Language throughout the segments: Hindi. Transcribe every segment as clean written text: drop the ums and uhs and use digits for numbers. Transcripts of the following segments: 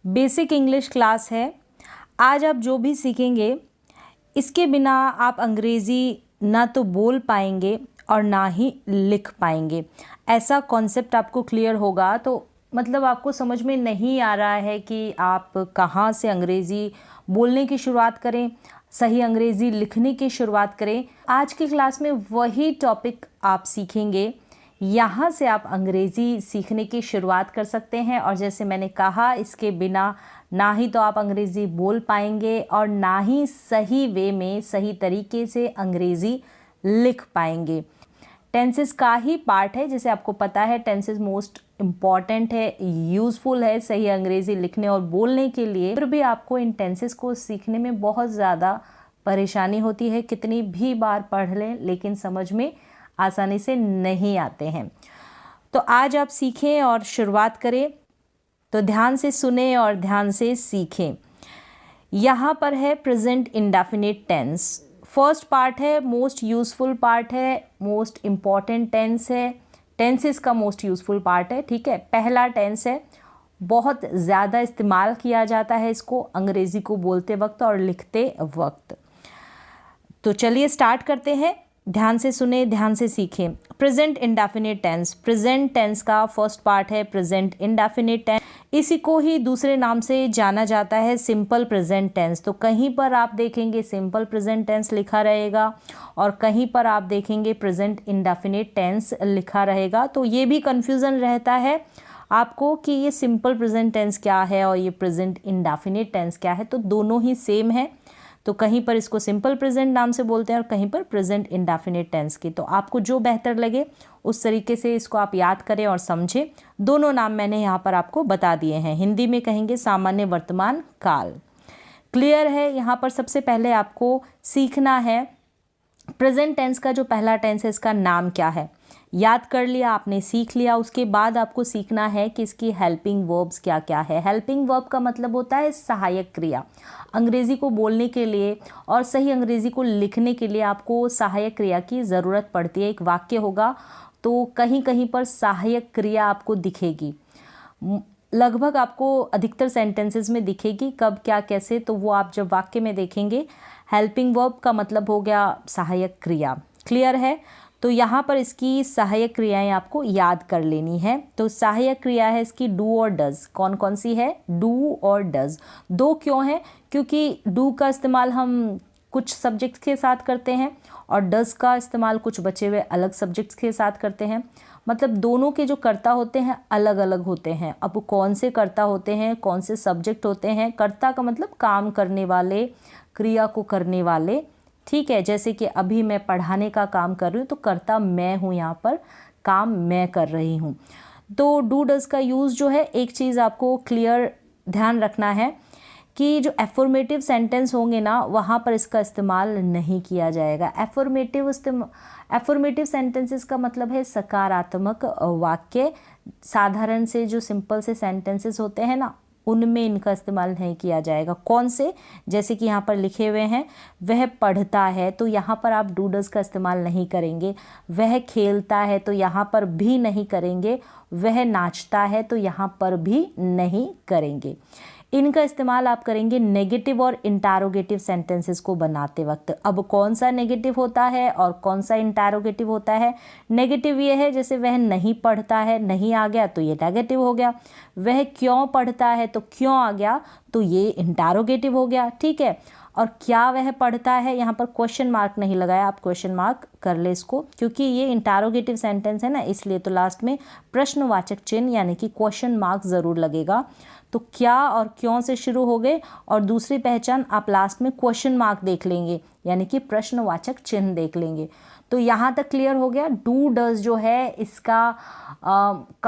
बेसिक इंग्लिश क्लास है। आज आप जो भी सीखेंगे इसके बिना आप अंग्रेज़ी ना तो बोल पाएंगे और ना ही लिख पाएंगे। ऐसा कॉन्सेप्ट आपको क्लियर होगा तो मतलब आपको समझ में नहीं आ रहा है कि आप कहाँ से अंग्रेज़ी बोलने की शुरुआत करें, सही अंग्रेज़ी लिखने की शुरुआत करें। आज की क्लास में वही टॉपिक आप सीखेंगे, यहाँ से आप अंग्रेज़ी सीखने की शुरुआत कर सकते हैं। और जैसे मैंने कहा, इसके बिना ना ही तो आप अंग्रेज़ी बोल पाएंगे और ना ही सही वे में, सही तरीके से अंग्रेज़ी लिख पाएंगे। टेंसेस का ही पार्ट है, जैसे आपको पता है टेंसेस मोस्ट इम्पॉर्टेंट है, यूज़फुल है सही अंग्रेज़ी लिखने और बोलने के लिए। फिर भी आपको इन टेंसेस को सीखने में बहुत ज़्यादा परेशानी होती है, कितनी भी बार पढ़ लें लेकिन समझ में आसानी से नहीं आते हैं। तो आज आप सीखें और शुरुआत करें, तो ध्यान से सुने और ध्यान से सीखें। यहाँ पर है present indefinite tense. First part है, मोस्ट यूज़फुल पार्ट है, मोस्ट इम्पॉर्टेंट टेंस है, टेंसेस का मोस्ट यूज़फुल पार्ट है। ठीक है, पहला टेंस है, बहुत ज़्यादा इस्तेमाल किया जाता है इसको अंग्रेज़ी को बोलते वक्त और लिखते वक्त। तो चलिए स्टार्ट करते हैं। ध्यान से सुने, ध्यान से सीखें। Present indefinite tense, present tense का फर्स्ट पार्ट है प्रेजेंट इंडेफिनिट टेंस। इसी को ही दूसरे नाम से जाना जाता है सिंपल प्रेजेंट टेंस। तो कहीं पर आप देखेंगे सिंपल प्रेजेंट टेंस लिखा रहेगा और कहीं पर आप देखेंगे प्रेजेंट इंडेफिनिट टेंस लिखा रहेगा। तो ये भी कन्फ्यूज़न रहता है आपको कि ये सिंपल प्रेजेंट टेंस क्या है और ये प्रेजेंट इंडेफिनिट टेंस क्या है। तो दोनों ही सेम है, तो कहीं पर इसको सिंपल प्रेजेंट नाम से बोलते हैं और कहीं पर प्रेजेंट इंडेफिनिट टेंस की। तो आपको जो बेहतर लगे उस तरीके से इसको आप याद करें और समझें। दोनों नाम मैंने यहाँ पर आपको बता दिए हैं। हिंदी में कहेंगे सामान्य वर्तमान काल। क्लियर है? यहाँ पर सबसे पहले आपको सीखना है प्रेजेंट टेंस का जो पहला टेंस है इसका नाम क्या है। याद कर लिया आपने, सीख लिया। उसके बाद आपको सीखना है कि इसकी हेल्पिंग वर्ब्स क्या क्या है। हेल्पिंग वर्ब का मतलब होता है सहायक क्रिया। अंग्रेज़ी को बोलने के लिए और सही अंग्रेज़ी को लिखने के लिए आपको सहायक क्रिया की ज़रूरत पड़ती है। एक वाक्य होगा तो कहीं कहीं पर सहायक क्रिया आपको दिखेगी, लगभग आपको अधिकतर सेंटेंसेस में दिखेगी, कब क्या कैसे, तो वो आप जब वाक्य में देखेंगे। हेल्पिंग वर्ब का मतलब हो गया सहायक क्रिया। क्लियर है? तो यहाँ पर इसकी सहायक क्रियाएं आपको याद कर लेनी है। तो सहायक क्रिया है इसकी डू और डज। कौन कौन सी है? डू और डज। दो क्यों है? क्योंकि डू का इस्तेमाल हम कुछ सब्जेक्ट्स के साथ करते हैं और डज का इस्तेमाल कुछ बचे हुए अलग सब्जेक्ट्स के साथ करते हैं। मतलब दोनों के जो कर्ता होते हैं अलग अलग होते हैं। अब कौन से कर्ता होते हैं, कौन से सब्जेक्ट होते हैं? कर्ता का मतलब काम करने वाले, क्रिया को करने वाले। ठीक है, जैसे कि अभी मैं पढ़ाने का काम कर रही हूँ तो कर्ता मैं हूँ, यहाँ पर काम मैं कर रही हूँ। तो डू डज का यूज़ जो है, एक चीज़ आपको क्लियर ध्यान रखना है कि जो एफर्मेटिव सेंटेंस होंगे ना वहाँ पर इसका इस्तेमाल नहीं किया जाएगा। एफर्मेटिव सेंटेंसेस का मतलब है सकारात्मक वाक्य। साधारण से जो सिंपल से सेंटेंसेस होते हैं ना उनमें इनका इस्तेमाल नहीं किया जाएगा। कौन से? जैसे कि यहाँ पर लिखे हुए हैं, वह पढ़ता है, तो यहाँ पर आप डू डज का इस्तेमाल नहीं करेंगे। वह खेलता है तो यहाँ पर भी नहीं करेंगे। वह नाचता है तो यहाँ पर भी नहीं करेंगे। इनका इस्तेमाल आप करेंगे नेगेटिव और इंटरोगेटिव सेंटेंसेस को बनाते वक्त। अब कौन सा नेगेटिव होता है और कौन सा इंटरोगेटिव होता है? नेगेटिव ये है, जैसे वह नहीं पढ़ता है, नहीं आ गया तो ये नेगेटिव हो गया। वह क्यों पढ़ता है तो क्यों आ गया तो ये इंटरोगेटिव हो गया। ठीक है, और क्या वह पढ़ता है, यहाँ पर क्वेश्चन मार्क नहीं लगाया, आप क्वेश्चन मार्क कर ले इसको, क्योंकि ये इंटरोगेटिव सेंटेंस है ना, इसलिए तो लास्ट में प्रश्नवाचक चिन्ह यानी कि क्वेश्चन मार्क ज़रूर लगेगा। तो क्या और क्यों से शुरू हो गए और दूसरी पहचान आप लास्ट में क्वेश्चन मार्क देख लेंगे यानी कि प्रश्नवाचक चिन्ह देख लेंगे। तो यहाँ तक क्लियर हो गया। डू डज जो है इसका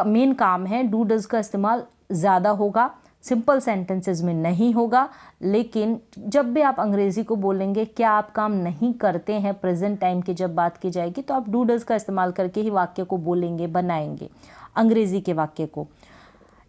मेन काम है, डू डज का इस्तेमाल ज़्यादा होगा, सिंपल सेंटेंसेस में नहीं होगा। लेकिन जब भी आप अंग्रेज़ी को बोलेंगे, क्या आप काम नहीं करते हैं, प्रेजेंट टाइम की जब बात की जाएगी तो आप डू डज का इस्तेमाल करके ही वाक्य को बोलेंगे, बनाएंगे अंग्रेज़ी के वाक्य को।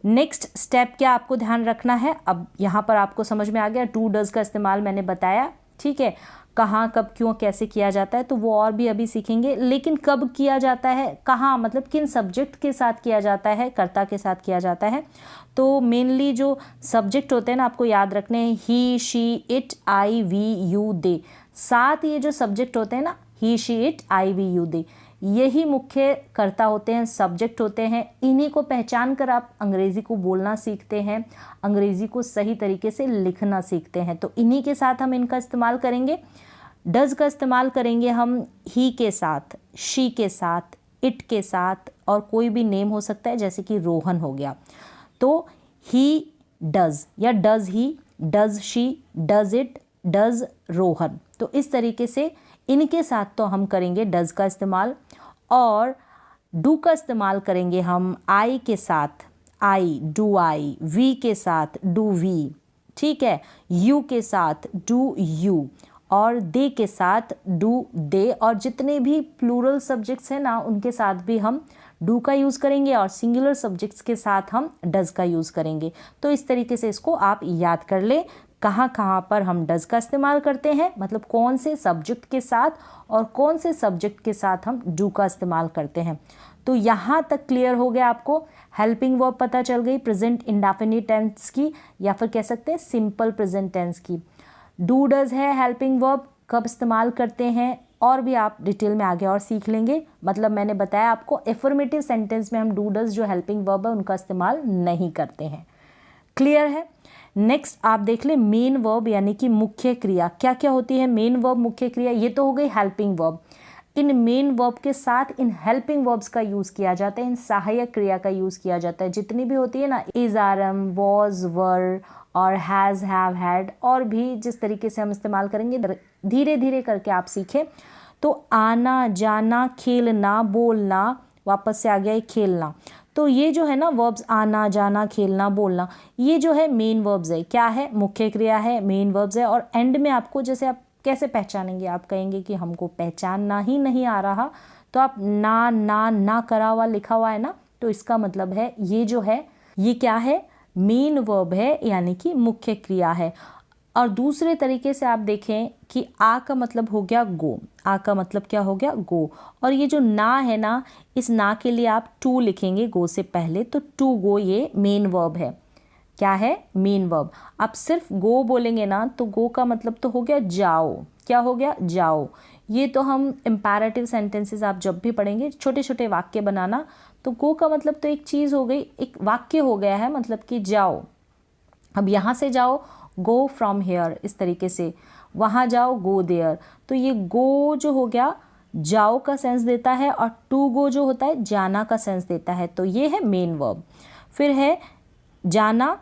नेक्स्ट स्टेप क्या आपको ध्यान रखना है? अब यहाँ पर आपको समझ में आ गया, डू डज का इस्तेमाल मैंने बताया। ठीक है, कहाँ कब क्यों कैसे किया जाता है, तो वो और भी अभी सीखेंगे। लेकिन कब किया जाता है, कहाँ, मतलब किन सब्जेक्ट के साथ किया जाता है, कर्ता के साथ किया जाता है। तो मेनली जो सब्जेक्ट होते हैं ना, आपको याद रखने हैं, he, she, it, I, we, you, they. 7 ये जो सब्जेक्ट होते हैं ना, he, she, it, I, we, you, they, यही मुख्य कर्ता होते हैं, सब्जेक्ट होते हैं। इन्हीं को पहचान कर आप अंग्रेज़ी को बोलना सीखते हैं, अंग्रेज़ी को सही तरीके से लिखना सीखते हैं। तो इन्हीं के साथ हम इनका इस्तेमाल करेंगे। डज का इस्तेमाल करेंगे हम ही के साथ, शी के साथ, इट के साथ, और कोई भी नेम हो सकता है, जैसे कि रोहन हो गया। तो ही डज या does he, does she, does it, does Rohan. तो इस तरीके से इनके साथ तो हम करेंगे डज का इस्तेमाल। और डू का इस्तेमाल करेंगे हम आई के साथ, आई, डू आई, वी के साथ, डू वी, ठीक है, यू के साथ, डू यू, और दे के साथ डू दे। और जितने भी प्लूरल सब्जेक्ट्स हैं ना, उनके साथ भी हम डू का यूज़ करेंगे, और सिंगुलर सब्जेक्ट्स के साथ हम डज का यूज़ करेंगे। तो इस तरीके से इसको आप याद कर ले, कहाँ कहाँ पर हम डज का इस्तेमाल करते हैं, मतलब कौन से सब्जेक्ट के साथ, और कौन से सब्जेक्ट के साथ हम डू का इस्तेमाल करते हैं। तो यहाँ तक क्लियर हो गया आपको। हेल्पिंग वर्ब पता चल गई, प्रेजेंट इंडेफिनिट टेंस की, या फिर कह सकते हैं सिंपल प्रेजेंट टेंस की। डू डज है हेल्पिंग वर्ब, कब इस्तेमाल करते हैं, और भी आप डिटेल में आगे और सीख लेंगे। मतलब मैंने बताया आपको, एफर्मेटिव सेंटेंस में हम डू डज जो हेल्पिंग वर्ब है उनका इस्तेमाल नहीं करते हैं। क्लियर है। नेक्स्ट आप देख ले मेन वर्ब यानी कि मुख्य क्रिया। क्या क्या होती है मेन वर्ब, मुख्य क्रिया? ये तो हो गई हेल्पिंग वर्ब। इन मेन वर्ब के साथ इन हेल्पिंग वर्ब्स का यूज़ किया जाता है, इन सहायक क्रिया का यूज़ किया जाता है। जितनी भी होती है ना, इज, आर, एम, वॉज, वर और हैज़, हैव, हैड, और भी जिस तरीके से हम इस्तेमाल करेंगे, धीरे धीरे करके आप सीखें। तो आना, जाना, खेलना, बोलना, वापस से आ गया खेलना। तो ये जो है ना वर्ब्स, आना, जाना, खेलना, बोलना, ये जो है मेन वर्ब्स है। क्या है? मुख्य क्रिया है, मेन वर्ब्स है। और एंड में आपको, जैसे आप कैसे पहचानेंगे, आप कहेंगे कि हमको पहचानना ही नहीं आ रहा, तो आप ना करा हुआ लिखा हुआ है ना, तो इसका मतलब है ये जो है ये क्या है? मेन वर्ब है, यानी कि मुख्य क्रिया है। और दूसरे तरीके से आप देखें कि आ का मतलब हो गया गो, आ का मतलब क्या हो गया? गो। और ये जो ना है ना, इस ना के लिए आप टू लिखेंगे गो से पहले, तो टू गो ये मेन वर्ब है। क्या है? Main verb. आप सिर्फ गो बोलेंगे ना, तो गो का मतलब तो हो गया जाओ। क्या हो गया? जाओ। ये तो हम इम्पैरेटिव सेंटेंसेस आप जब भी पढ़ेंगे, छोटे छोटे वाक्य बनाना, तो गो का मतलब तो एक चीज़ हो गई, एक वाक्य हो गया है, मतलब कि जाओ। अब यहाँ से जाओ, गो फ्रॉम हेयर, इस तरीके से। वहाँ जाओ, गो देयर। तो ये गो जो हो गया जाओ का सेंस देता है, और टू गो जो होता है जाना का सेंस देता है। तो ये है मेन वर्ब। फिर है जाना,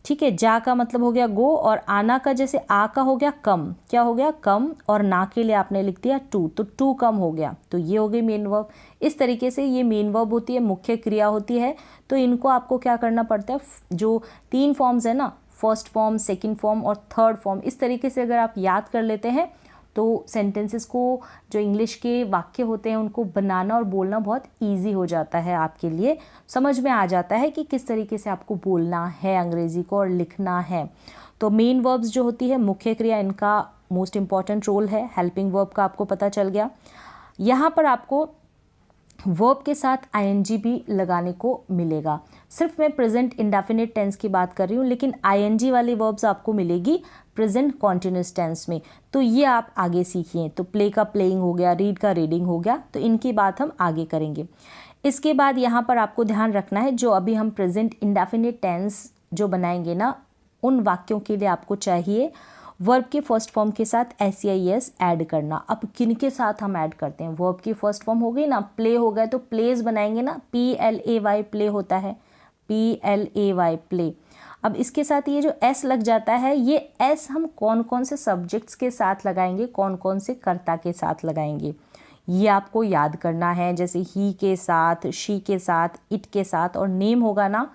ठीक है, जा का मतलब हो गया गो, और आना का जैसे आ का हो गया कम। क्या हो गया? कम। और ना के लिए आपने लिख दिया टू, तो टू कम हो गया, तो ये हो गई मेन वर्ब। इस तरीके से ये मेन वर्ब होती है, मुख्य क्रिया होती है। तो इनको आपको क्या करना पड़ता है, जो 3 फॉर्म्स है ना, फर्स्ट फॉर्म, सेकंड फॉर्म और थर्ड फॉर्म, इस तरीके से अगर आप याद कर लेते हैं, तो सेंटेंसेस को, जो इंग्लिश के वाक्य होते हैं, उनको बनाना और बोलना बहुत इजी हो जाता है आपके लिए। समझ में आ जाता है कि किस तरीके से आपको बोलना है अंग्रेज़ी को और लिखना है। तो मेन वर्ब्स जो होती है, मुख्य क्रिया, इनका मोस्ट इम्पॉर्टेंट रोल है। हेल्पिंग वर्ब का आपको पता चल गया। यहाँ पर आपको वर्ब के साथ आईएनजी भी लगाने को मिलेगा। सिर्फ मैं प्रेजेंट इंडेफिनिट टेंस की बात कर रही हूँ, लेकिन आईएनजी वाली वर्ब्स आपको मिलेगी प्रेजेंट कॉन्टिन्यूस टेंस में। तो ये आप आगे सीखिए। तो प्ले का प्लेइंग हो गया, रीड का रीडिंग हो गया, तो इनकी बात हम आगे करेंगे। इसके बाद यहाँ पर आपको ध्यान रखना है, जो अभी हम प्रेजेंट इंडेफिनिट टेंस जो बनाएंगे ना, उन वाक्यों के लिए आपको चाहिए वर्ब के फर्स्ट फॉर्म के साथ SEIS ऐड करना। अब किन के साथ हम ऐड करते हैं? वर्ब की फर्स्ट फॉर्म हो गई ना, प्ले हो गया, तो प्लेज बनाएंगे ना, PLAY प्ले होता है, PLAY प्ले। अब इसके साथ ये जो S लग जाता है, ये S हम कौन कौन से सब्जेक्ट्स के साथ लगाएंगे, कौन कौन से कर्ता के साथ लगाएंगे, ये आपको याद करना है। जैसे ही के साथ, शी के साथ, इट के साथ, और नेम होगा ना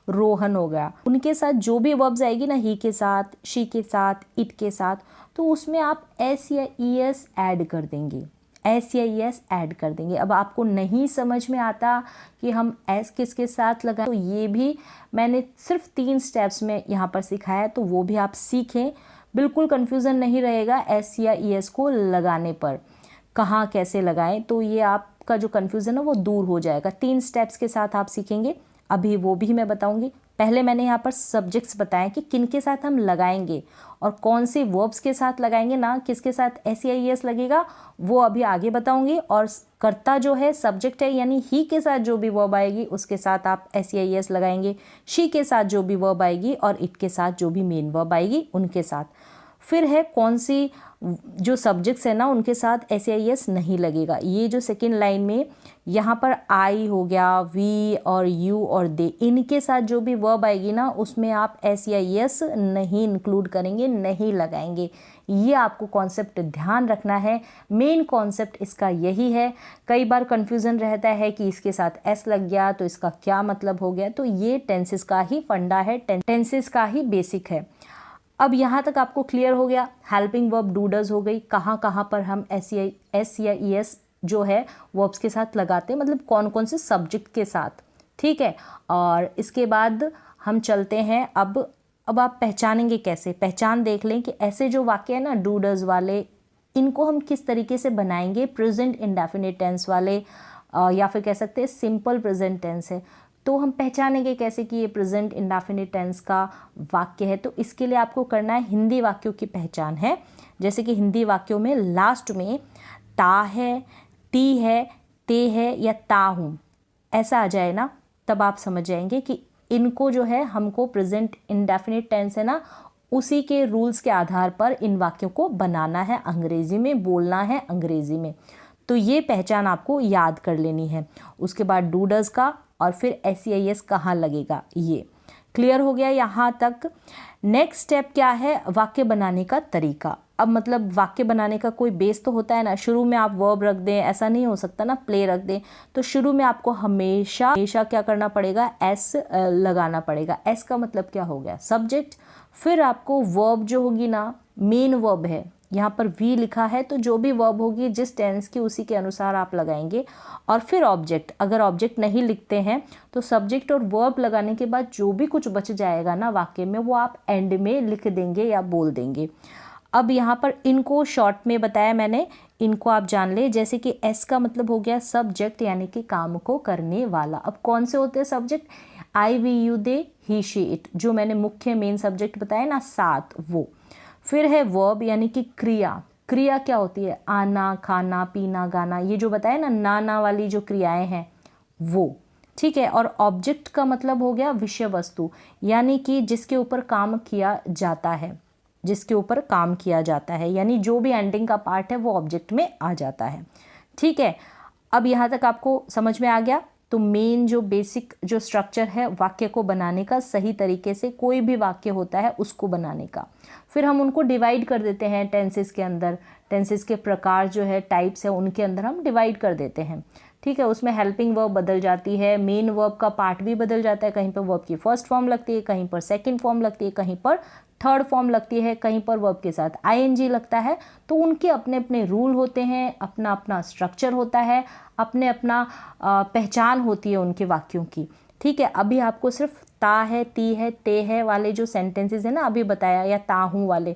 रोहन हो गया, उनके साथ जो भी वर्ब्स आएगी ना, ही के साथ, शी के साथ, इट के साथ, तो उसमें आप S या ES ऐड कर देंगे, S या ES ऐड कर देंगे। अब आपको नहीं समझ में आता कि हम S किसके साथ लगाएं, तो ये भी मैंने सिर्फ 3 स्टेप्स में यहाँ पर सिखाया है, तो वो भी आप सीखें। बिल्कुल कन्फ्यूज़न नहीं रहेगा एस या ई एस को लगाने पर, कहाँ कैसे लगाएं, तो ये आपका जो कन्फ्यूज़न है वो दूर हो जाएगा। 3 स्टेप्स के साथ आप सीखेंगे, अभी वो भी मैं बताऊंगी। पहले मैंने यहाँ पर सब्जेक्ट्स बताए कि किन के साथ हम लगाएंगे और कौन से वर्ब्स के साथ लगाएंगे, ना किसके साथ एस या ई एस लगेगा, वो अभी आगे बताऊंगी। और कर्ता जो है सब्जेक्ट है, यानी ही के साथ जो भी वर्ब आएगी उसके साथ आप एस या ई एस लगाएंगे, शी के साथ जो भी वर्ब आएगी और इट के साथ जो भी मेन वर्ब आएगी उनके साथ। फिर है कौन सी जो सब्जेक्ट्स है ना उनके साथ एस या ई एस नहीं लगेगा। ये जो सेकेंड लाइन में यहाँ पर आई हो गया, वी और यू और दे, इनके साथ जो भी वर्ब आएगी ना उसमें आप एस या ई एस नहीं इंक्लूड करेंगे, नहीं लगाएंगे। ये आपको कॉन्सेप्ट ध्यान रखना है, मेन कॉन्सेप्ट इसका यही है। कई बार कन्फ्यूज़न रहता है कि इसके साथ एस लग गया तो इसका क्या मतलब हो गया, तो ये टेंसेस का ही फंडा है, टेंसेस का ही बेसिक है। अब यहाँ तक आपको क्लियर हो गया। हेल्पिंग वर्ब डू डज हो गई, कहाँ कहाँ पर हम एस या ई एस जो है वर्ब्स के साथ लगाते हैं, मतलब कौन कौन से सब्जेक्ट के साथ, ठीक है। और इसके बाद हम चलते हैं, अब आप पहचानेंगे कैसे, पहचान देख लें कि ऐसे जो वाक्य है ना डू डज वाले, इनको हम किस तरीके से बनाएंगे। प्रेजेंट इंडेफिनिट टेंस वाले या फिर कह सकते हैं सिंपल प्रेजेंट टेंस है, तो हम पहचानेंगे कैसे कि ये प्रेजेंट इंडेफिनिट टेंस का वाक्य है। तो इसके लिए आपको करना है हिंदी वाक्यों की पहचान है। जैसे कि हिंदी वाक्यों में लास्ट में ता है, टी है, ते है या ता हूँ ऐसा आ जाए ना, तब आप समझ जाएंगे कि इनको जो है हमको प्रेजेंट इंडेफिनिट टेंस है ना उसी के रूल्स के आधार पर इन वाक्यों को बनाना है, अंग्रेजी में बोलना है, अंग्रेजी में। तो ये पहचान आपको याद कर लेनी है। उसके बाद डू डज का और फिर एस या ई एस कहाँ लगेगा, ये क्लियर हो गया यहाँ तक। नेक्स्ट स्टेप क्या है, वाक्य बनाने का तरीका। अब मतलब वाक्य बनाने का कोई बेस तो होता है ना, शुरू में आप वर्ब रख दें ऐसा नहीं हो सकता ना, प्ले रख दें। तो शुरू में आपको हमेशा क्या करना पड़ेगा, एस लगाना पड़ेगा। एस का मतलब क्या हो गया, सब्जेक्ट। फिर आपको वर्ब जो होगी ना, मेन वर्ब है, यहाँ पर वी लिखा है तो जो भी वर्ब होगी जिस टेंस की उसी के अनुसार आप लगाएंगे। और फिर ऑब्जेक्ट, अगर ऑब्जेक्ट नहीं लिखते हैं तो सब्जेक्ट और वर्ब लगाने के बाद जो भी कुछ बच जाएगा ना वाक्य में वो आप एंड में लिख देंगे या बोल देंगे। अब यहाँ पर इनको शॉर्ट में बताया मैंने, इनको आप जान ले। जैसे कि एस का मतलब हो गया सब्जेक्ट, यानी कि काम को करने वाला। अब कौन से होते हैं subject, I we you they he she it, जो मैंने मुख्य मेन सब्जेक्ट बताया ना 7 वो। फिर है वर्ब यानी कि क्रिया। क्रिया क्या होती है, आना, खाना, पीना, गाना, ये जो बताया ना ना वाली जो क्रियाएं हैं वो, ठीक है। और ऑब्जेक्ट का मतलब हो गया विषय वस्तु, यानी कि जिसके ऊपर काम किया जाता है, जिसके ऊपर काम किया जाता है, यानी जो भी एंडिंग का पार्ट है वो ऑब्जेक्ट में आ जाता है, ठीक है। अब यहाँ तक आपको समझ में आ गया। तो मेन जो बेसिक जो स्ट्रक्चर है वाक्य को बनाने का, सही तरीके से कोई भी वाक्य होता है उसको बनाने का। फिर हम उनको डिवाइड कर देते हैं टेंसेस के अंदर, टेंसेस के प्रकार जो है टाइप्स है उनके अंदर हम डिवाइड कर देते हैं, ठीक है। उसमें हेल्पिंग वर्ब बदल जाती है, मेन वर्ब का पार्ट भी बदल जाता है, कहीं पर वर्ब की फर्स्ट फॉर्म लगती है, कहीं पर सेकंड फॉर्म लगती है, कहीं पर थर्ड फॉर्म लगती है, कहीं पर वर्ब के साथ आईएनजी लगता है। तो उनके अपने अपने रूल होते हैं, अपना अपना स्ट्रक्चर होता है, अपने अपना पहचान होती है उनके वाक्यों की, ठीक है। अभी आपको सिर्फ ता है, ती है, ते है वाले जो सेंटेंसेस है ना अभी बताया, या ता हूँ वाले,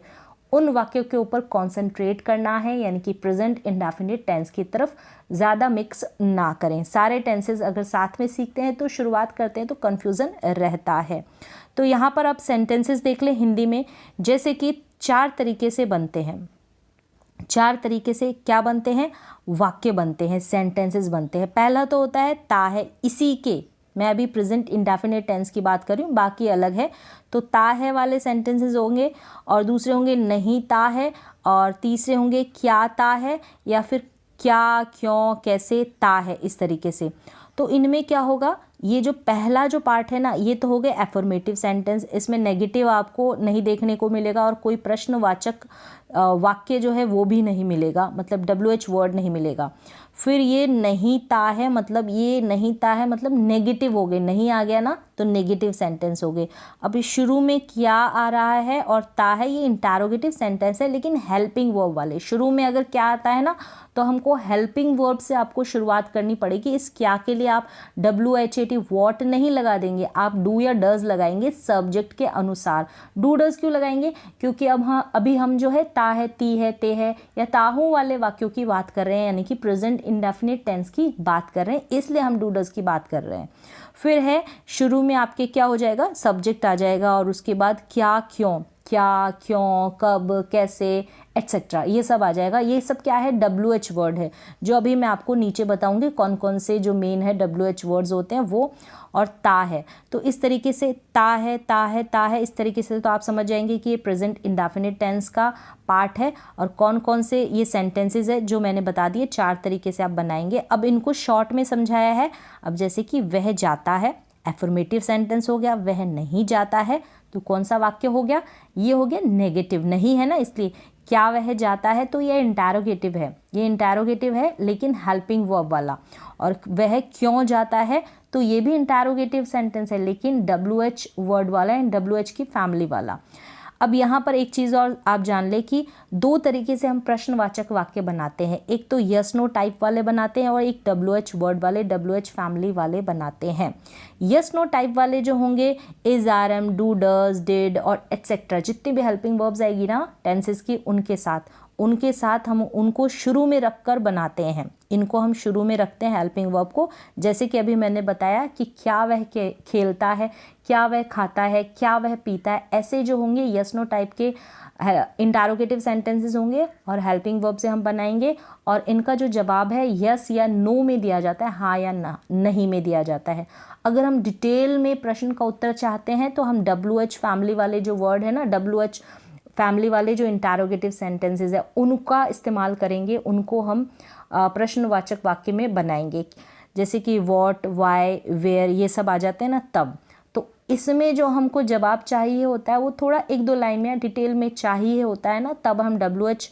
उन वाक्यों के ऊपर कॉन्सेंट्रेट करना है, यानी कि प्रेजेंट इंडेफिनिट टेंस की तरफ ज़्यादा मिक्स ना करें। सारे टेंसेस अगर साथ में सीखते हैं तो शुरुआत करते हैं तो कन्फ्यूज़न रहता है। तो यहाँ पर आप सेंटेंसेस देख लें हिंदी में, जैसे कि 4 तरीके से बनते हैं। 4 तरीके से क्या बनते हैं, वाक्य बनते हैं, सेंटेंसेस बनते हैं। पहला तो होता है ता है, इसी के, मैं अभी प्रेजेंट इंडेफिनिट टेंस की बात कर रही हूँ, बाकी अलग है। तो ता है वाले सेंटेंसेस होंगे, और दूसरे होंगे नहीं ता है, और तीसरे होंगे क्या ता है, या फिर क्या, क्यों, कैसे, ता है, इस तरीके से। तो इनमें क्या होगा, ये जो पहला जो पार्ट है ना ये तो हो गए एफर्मेटिव सेंटेंस, इसमें नेगेटिव आपको नहीं देखने को मिलेगा और कोई प्रश्नवाचक वाक्य जो है वो भी नहीं मिलेगा, मतलब WH वर्ड नहीं मिलेगा। फिर ये नहीं ता है, मतलब ये नहीं ता है मतलब नेगेटिव हो गए, नहीं आ गया ना तो नेगेटिव सेंटेंस हो गए। अभी शुरू में क्या आ रहा है और ता है, ये इंटरोगेटिव सेंटेंस है, लेकिन हेल्पिंग वर्ब वाले। शुरू में अगर क्या आता है ना, तो हमको हेल्पिंग वर्ब से आपको शुरुआत करनी पड़ेगी। इस क्या के लिए आप WHAT वॉट नहीं लगा देंगे, आप डू या डज लगाएंगे सब्जेक्ट के अनुसार। डू डज क्यों लगाएंगे? क्योंकि अभी हम जो है ता है, ती है, ते है या ताहू वाले वाक्यों की बात कर रहे हैं, यानी कि प्रेजेंट इंडेफिनिट टेंस की बात कर रहे हैं, इसलिए हम डू डज की बात कर रहे हैं। फिर है शुरू में आपके क्या हो जाएगा, सब्जेक्ट आ जाएगा, और उसके बाद क्या, क्यों, क्या, क्यों, कब, कैसे, एट्सेट्रा, ये सब आ जाएगा। ये सब क्या है, WH वर्ड है, जो अभी मैं आपको नीचे बताऊंगी कौन कौन से जो मेन है WH वर्ड्स होते हैं वो। और ता है, तो इस तरीके से ता है, ता है, ता है, इस तरीके से तो आप समझ जाएंगे कि ये प्रेजेंट इंडेफिनिट टेंस का पार्ट है। और कौन कौन से ये सेंटेंसेस है जो मैंने बता दिए, 4 तरीके से आप बनाएंगे। अब इनको शॉर्ट में समझाया है। अब जैसे कि वह जाता है, एफर्मेटिव सेंटेंस हो गया। वह नहीं जाता है, तो कौन सा वाक्य हो गया, ये हो गया नेगेटिव, नहीं है ना, इसलिए। क्या वह जाता है, तो ये इंटरोगेटिव है, ये इंटरोगेटिव है लेकिन हेल्पिंग वर्ब वाला। और वह क्यों जाता है, तो ये भी इंटरोगेटिव सेंटेंस है लेकिन WH वर्ड वाला है, WH की फैमिली वाला। अब यहाँ पर एक चीज़ और आप जान ले कि 2 तरीके से हम प्रश्नवाचक वाक्य बनाते हैं। एक तो यस नो टाइप वाले बनाते हैं और एक WH वर्ड वाले, WH फैमिली वाले बनाते हैं। यस नो टाइप वाले जो होंगे is, are, am, do, does, did और एट्सेट्रा, जितनी भी हेल्पिंग वर्ब्स आएगी ना टेंसेस की, उनके साथ हम उनको शुरू में रखकर बनाते हैं। इनको हम शुरू में रखते हैं हेल्पिंग वर्ब को। जैसे कि अभी मैंने बताया कि क्या वह खेलता है, क्या वह खाता है, क्या वह पीता है, ऐसे जो होंगे यस नो टाइप के इंटरोगेटिव सेंटेंसेस होंगे और हेल्पिंग वर्ब से हम बनाएंगे। और इनका जो जवाब है यस या नो में दिया जाता है, हाँ या ना, नहीं में दिया जाता है। अगर हम डिटेल में प्रश्न का उत्तर चाहते हैं तो हम WH फैमिली वाले जो वर्ड है ना, WH फैमिली वाले जो इंटरोगेटिव सेंटेंसेस है उनका इस्तेमाल करेंगे, उनको हम प्रश्नवाचक वाक्य में बनाएंगे। जैसे कि व्हाट, व्हाई, वेयर, ये सब आ जाते हैं ना तब। तो इसमें जो हमको जवाब चाहिए होता है वो थोड़ा 1-2 लाइन में डिटेल में चाहिए होता है ना, तब हम WH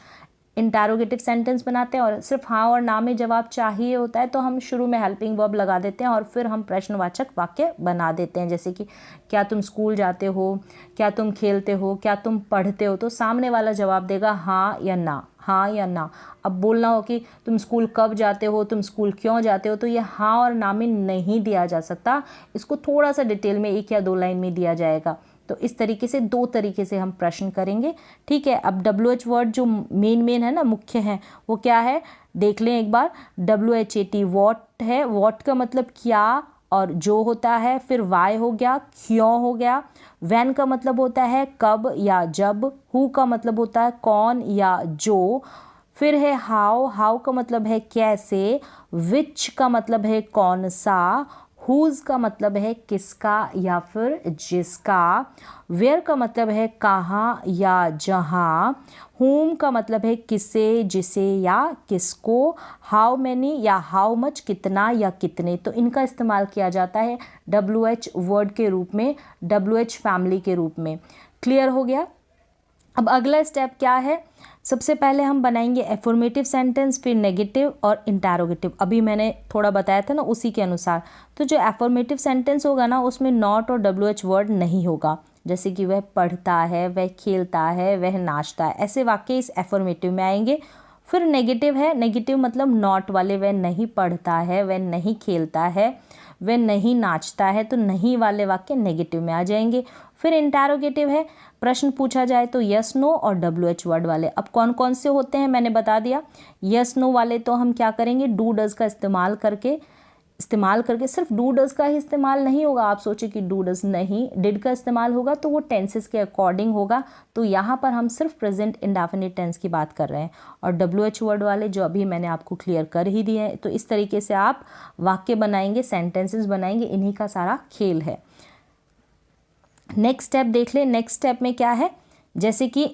इंटरोगेटिव सेंटेंस बनाते हैं। और सिर्फ हाँ और ना में जवाब चाहिए होता है तो हम शुरू में हेल्पिंग वर्ब लगा देते हैं और फिर हम प्रश्नवाचक वाक्य बना देते हैं। जैसे कि क्या तुम स्कूल जाते हो, क्या तुम खेलते हो, क्या तुम पढ़ते हो, तो सामने वाला जवाब देगा हाँ या ना, हाँ या ना। अब बोलना हो कि तुम स्कूल कब जाते हो, तुम स्कूल क्यों जाते हो, तो ये हाँ और ना में नहीं दिया जा सकता, इसको थोड़ा सा डिटेल में 1 या 2 लाइन में दिया जाएगा। तो इस तरीके से 2 तरीके से हम प्रश्न करेंगे, ठीक है। अब WH वर्ड जो मेन है ना, मुख्य है, वो क्या है देख लें एक बार। WHAT वॉट है, वॉट का मतलब क्या और जो होता है। फिर वाई हो गया, क्यों हो गया। व्हेन का मतलब होता है कब या जब। हु का मतलब होता है कौन या जो। फिर है हाउ, हाउ का मतलब है कैसे। विच का मतलब है कौन सा। हुज का मतलब है किसका या फिर जिसका। वेयर का मतलब है कहाँ या जहाँ। whom का मतलब है किसे, जिसे या किसको। हाउ मैनी या हाउ मच, कितना या कितने। तो इनका इस्तेमाल किया जाता है WH वर्ड के रूप में, WH फैमिली के रूप में। क्लियर हो गया। अब अगला स्टेप क्या है, सबसे पहले हम बनाएंगे एफर्मेटिव सेंटेंस, फिर नेगेटिव और इंटरोगेटिव। अभी मैंने थोड़ा बताया था ना उसी के अनुसार। तो जो एफर्मेटिव सेंटेंस होगा ना उसमें नॉट और WH वर्ड नहीं होगा। जैसे कि वह पढ़ता है, वह खेलता है, वह नाचता है, ऐसे वाक्य इस एफर्मेटिव में आएंगे। फिर नेगेटिव है, नेगेटिव मतलब नॉट वाले, वह नहीं पढ़ता है, वह नहीं खेलता है, वह नहीं नाचता है, तो नहीं वाले वाक्य नेगेटिव में आ जाएंगे। फिर इंटरोगेटिव है, प्रश्न पूछा जाए तो यस नो और WH वर्ड वाले। अब कौन कौन से होते हैं मैंने बता दिया। यस नो वाले तो हम क्या करेंगे, डू डज का इस्तेमाल करके सिर्फ डू डज का ही इस्तेमाल नहीं होगा। आप सोचे कि डू डज नहीं, डिड का इस्तेमाल होगा तो वो टेंसेस के अकॉर्डिंग होगा। तो यहाँ पर हम सिर्फ प्रेजेंट इंडेफिनिट टेंस की बात कर रहे हैं। और WH वर्ड वाले जो अभी मैंने आपको क्लियर कर ही दिए हैं। तो इस तरीके से आप वाक्य बनाएंगे, सेंटेंसेस बनाएंगे, इन्हीं का सारा खेल है। नेक्स्ट स्टेप देख ले। नेक्स्ट स्टेप में क्या है, जैसे कि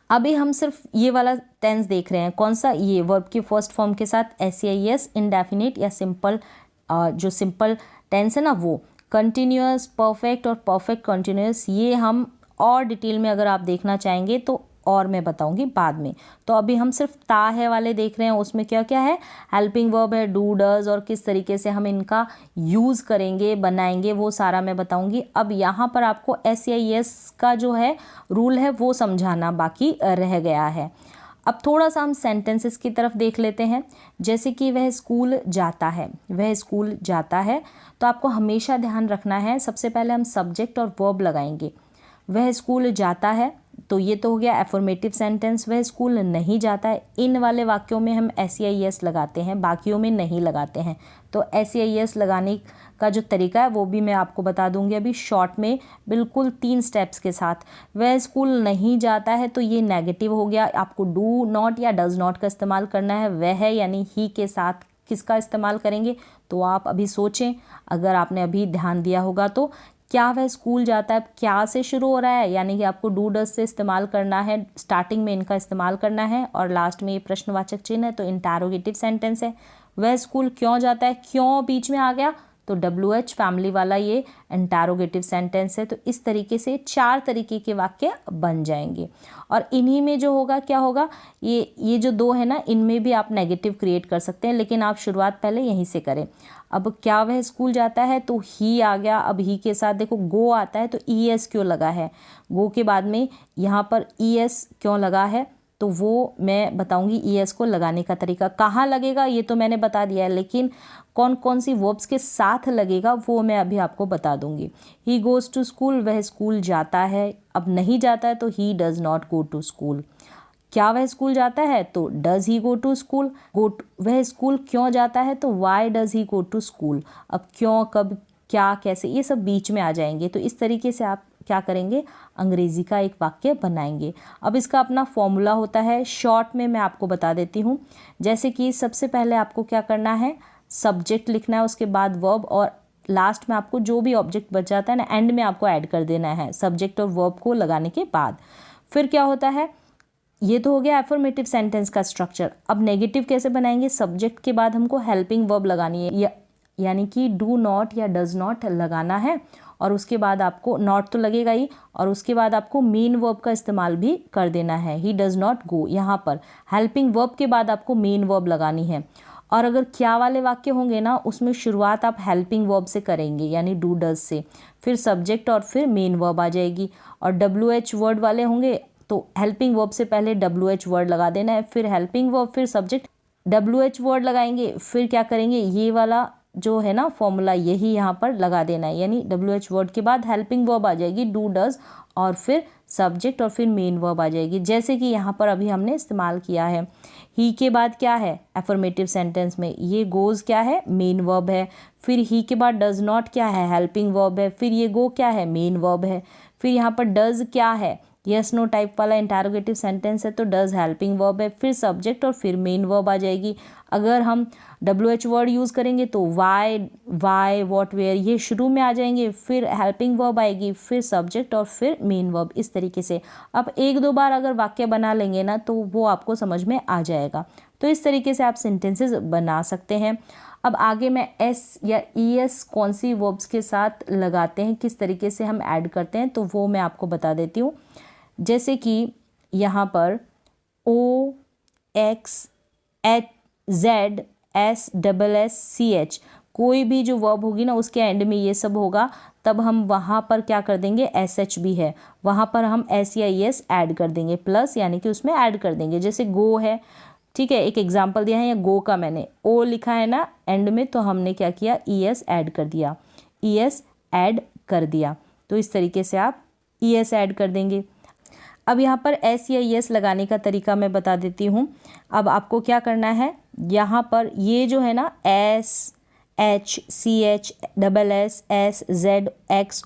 अभी हम सिर्फ ये वाला टेंस देख रहे हैं, कौन सा, ये वर्ब की फर्स्ट फॉर्म के साथ SAES इंडेफिनिट या सिंपल, जो सिंपल टेंस है ना वो। कंटिन्यूअस, परफेक्ट और परफेक्ट कंटिन्यूअस, ये हम और डिटेल में अगर आप देखना चाहेंगे तो और मैं बताऊंगी बाद में। तो अभी हम सिर्फ ता है वाले देख रहे हैं, उसमें क्या क्या है, हेल्पिंग वर्ब है, डू डज, और किस तरीके से हम इनका यूज़ करेंगे, बनाएंगे, वो सारा मैं बताऊंगी। अब यहाँ पर आपको SEIS का जो है रूल है वो समझाना बाकी रह गया है। अब थोड़ा सा हम सेंटेंसेस की तरफ देख लेते हैं। जैसे कि वह स्कूल जाता है, वह स्कूल जाता है, तो आपको हमेशा ध्यान रखना है, सबसे पहले हम सब्जेक्ट और वर्ब लगाएंगे। वह स्कूल जाता है, तो ये तो हो गया एफर्मेटिव सेंटेंस। वह स्कूल नहीं जाता है, इन वाले वाक्यों में हम SEIS लगाते हैं, बाकियों में नहीं लगाते हैं। तो SEIS लगाने का जो तरीका है वो भी मैं आपको बता दूंगी अभी शॉर्ट में, बिल्कुल 3 स्टेप्स के साथ। वह स्कूल नहीं जाता है, तो ये नेगेटिव हो गया, आपको डू नॉट या डज नॉट का इस्तेमाल करना है। वह यानी ही के साथ किसका इस्तेमाल करेंगे, तो आप अभी सोचें, अगर आपने अभी ध्यान दिया होगा तो। क्या वह स्कूल जाता है, क्या से शुरू हो रहा है, यानी कि आपको डू डज से इस्तेमाल करना है, स्टार्टिंग में इनका इस्तेमाल करना है, और लास्ट में ये प्रश्नवाचक चिन्ह है, तो इंटरोगेटिव सेंटेंस है। वह स्कूल क्यों जाता है, क्यों बीच में आ गया, तो WH फैमिली वाला ये इंटरोगेटिव सेंटेंस है। तो इस तरीके से 4 तरीके के वाक्य बन जाएंगे, और इन्हीं में जो होगा क्या होगा, ये जो 2 है ना, इनमें भी आप नेगेटिव क्रिएट कर सकते हैं, लेकिन आप शुरुआत पहले यहीं से करें। अब क्या वह स्कूल जाता है, तो ही आ गया। अब ही के साथ देखो गो आता है, तो ES क्यों लगा है, गो के बाद में यहाँ पर ES क्यों लगा है, तो वो मैं बताऊंगी। ES को लगाने का तरीका कहाँ लगेगा ये तो मैंने बता दिया है, लेकिन कौन कौन सी वर्ब्स के साथ लगेगा वो मैं अभी आपको बता दूंगी। ही गोज़ टू स्कूल, वह स्कूल जाता है। अब नहीं जाता है तो he does not go to school. क्या वह स्कूल जाता है, तो does he go to school. वह स्कूल क्यों जाता है, तो why does he go to school. अब क्यों, कब, क्या, कैसे, ये सब बीच में आ जाएंगे। तो इस तरीके से आप क्या करेंगे, अंग्रेजी का एक वाक्य बनाएंगे। अब इसका अपना फॉर्मूला होता है, शॉर्ट में मैं आपको बता देती हूँ। जैसे कि सबसे पहले आपको क्या करना है, सब्जेक्ट लिखना है, उसके बाद वर्ब, और लास्ट में आपको जो भी ऑब्जेक्ट बच जाता है ना, एंड में आपको ऐड कर देना है सब्जेक्ट और वर्ब को लगाने के बाद। फिर क्या होता है, ये तो हो गया एफर्मेटिव सेंटेंस का स्ट्रक्चर। अब नेगेटिव कैसे बनाएंगे, सब्जेक्ट के बाद हमको हेल्पिंग वर्ब लगानी है, यानी कि डू नॉट या डज नॉट लगाना है, और उसके बाद आपको नॉट तो लगेगा ही, और उसके बाद आपको मेन वर्ब का इस्तेमाल भी कर देना है। ही डज नॉट गो, यहाँ पर हेल्पिंग वर्ब के बाद आपको मेन वर्ब लगानी है। और अगर क्या वाले वाक्य होंगे ना, उसमें शुरुआत आप हेल्पिंग वर्ब से करेंगे, यानी डू डज से, फिर सब्जेक्ट और फिर मेन वर्ब आ जाएगी। और WH वर्ड वाले होंगे तो हेल्पिंग वर्ब से पहले WH वर्ड लगा देना है, फिर हेल्पिंग वर्ब, फिर सब्जेक्ट, WH वर्ड लगाएंगे, फिर क्या करेंगे, ये वाला जो है ना फॉर्मूला यही यहाँ पर लगा देना है, यानी WH वर्ड के बाद हेल्पिंग वर्ब आ जाएगी, डू डज, और फिर सब्जेक्ट और फिर मेन वर्ब आ जाएगी, जैसे कि यहाँ पर अभी हमने इस्तेमाल किया है। ही के बाद क्या है एफर्मेटिव सेंटेंस में, ये गोज क्या है, मेन वर्ब है। फिर ही के बाद डज नॉट क्या है, हेल्पिंग वर्ब है। फिर ये गो क्या है, मेन वर्ब है। फिर यहाँ पर डज क्या है, यस नो टाइप वाला इंटरोगेटिव सेंटेंस है, तो डज हेल्पिंग वर्ब है, फिर सब्जेक्ट और फिर मेन वर्ब आ जाएगी। अगर हम WH वर्ड यूज़ करेंगे तो वाई व्हाट वेयर ये शुरू में आ जाएंगे, फिर हेल्पिंग वर्ब आएगी, फिर सब्जेक्ट और फिर मेन वर्ब, इस तरीके से। अब 1-2 बार अगर वाक्य बना लेंगे ना तो वो आपको समझ में आ जाएगा। तो इस तरीके से आप सेंटेंसेस बना सकते हैं। अब आगे मैं S या ES कौन सी वर्ब्स के साथ लगाते हैं, किस तरीके से हम ऐड करते हैं, तो वो मैं आपको बता देती हूँ। जैसे कि यहाँ पर OXZSSCH कोई भी जो वर्ब होगी ना उसके एंड में ये सब होगा, तब हम वहाँ पर क्या कर देंगे, SH भी है, वहाँ पर हम S या ES ऐड कर देंगे, प्लस यानी कि उसमें ऐड कर देंगे। जैसे गो है, ठीक है, एक एग्जाम्पल दिया है, या गो का मैंने O लिखा है ना एंड में, तो हमने क्या किया, ES ऐड कर दिया, ES ऐड कर दिया। तो इस तरीके से आप ES ऐड कर देंगे। अब यहाँ पर S या ES लगाने का तरीका मैं बता देती हूँ। अब आपको क्या करना है, यहाँ पर ये जो है ना SHCH,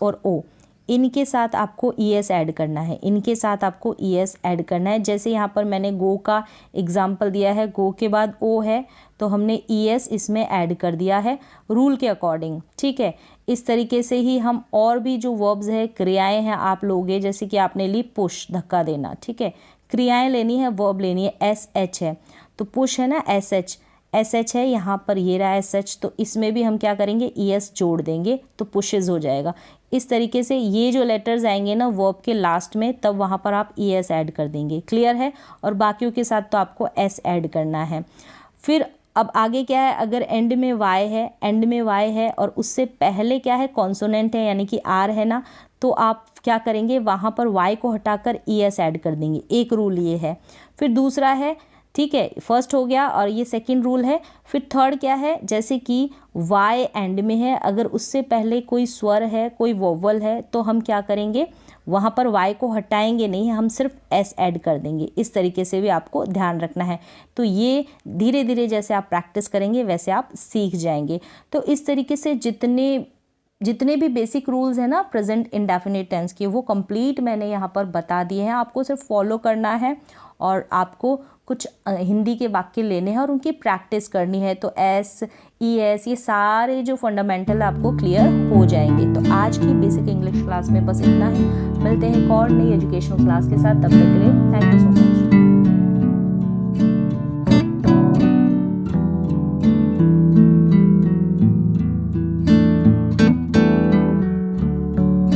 और O, इनके साथ आपको ES ऐड करना है, इनके साथ आपको ES ऐड करना है। जैसे यहाँ पर मैंने गो का एग्जाम्पल दिया है, गो के बाद O है तो हमने ES इसमें ऐड कर दिया है रूल के अकॉर्डिंग, ठीक है। इस तरीके से ही हम और भी जो वर्ब्स है, क्रियाएं हैं आप लोगे, जैसे कि आपने ली पुश, धक्का देना, ठीक है, क्रियाएं लेनी है, वर्ब लेनी है, SH है तो पुश है ना, SH है, यहाँ पर ये रहा SH, तो इसमें भी हम क्या करेंगे, ES जोड़ देंगे तो पुशेज हो जाएगा। इस तरीके से ये जो लेटर्स आएंगे ना वर्ब के लास्ट में, तब वहाँ पर आप ES ऐड कर देंगे। क्लियर है? और बाकियों के साथ तो आपको S ऐड करना है। फिर अब आगे क्या है, अगर एंड में y है और उससे पहले क्या है, कॉन्सोनेंट है यानी कि R है ना, तो आप क्या करेंगे, वहाँ पर y को हटाकर ES ऐड कर देंगे। एक रूल ये है। फिर दूसरा है, ठीक है, फर्स्ट हो गया और ये सेकंड रूल है। फिर थर्ड क्या है, जैसे कि y एंड में है, अगर उससे पहले कोई स्वर है, कोई वोवल है, तो हम क्या करेंगे, वहाँ पर y को हटाएंगे नहीं, हम सिर्फ s ऐड कर देंगे। इस तरीके से भी आपको ध्यान रखना है। तो ये धीरे धीरे जैसे आप प्रैक्टिस करेंगे वैसे आप सीख जाएंगे। तो इस तरीके से जितने भी बेसिक रूल्स हैं ना प्रेजेंट इंडेफिनिट टेंस के, वो कंप्लीट मैंने यहाँ पर बता दिए हैं। आपको सिर्फ फॉलो करना है और आपको कुछ हिंदी के वाक्य लेने हैं और उनकी प्रैक्टिस करनी है। तो S, ES ये सारे जो फंडामेंटल आपको क्लियर हो जाएंगे। तो आज की बेसिक इंग्लिश क्लास में बस इतना ही। मिलते हैं एक और नई एजुकेशनल क्लास के साथ, तब तक के लिए थैंक यू सो मच।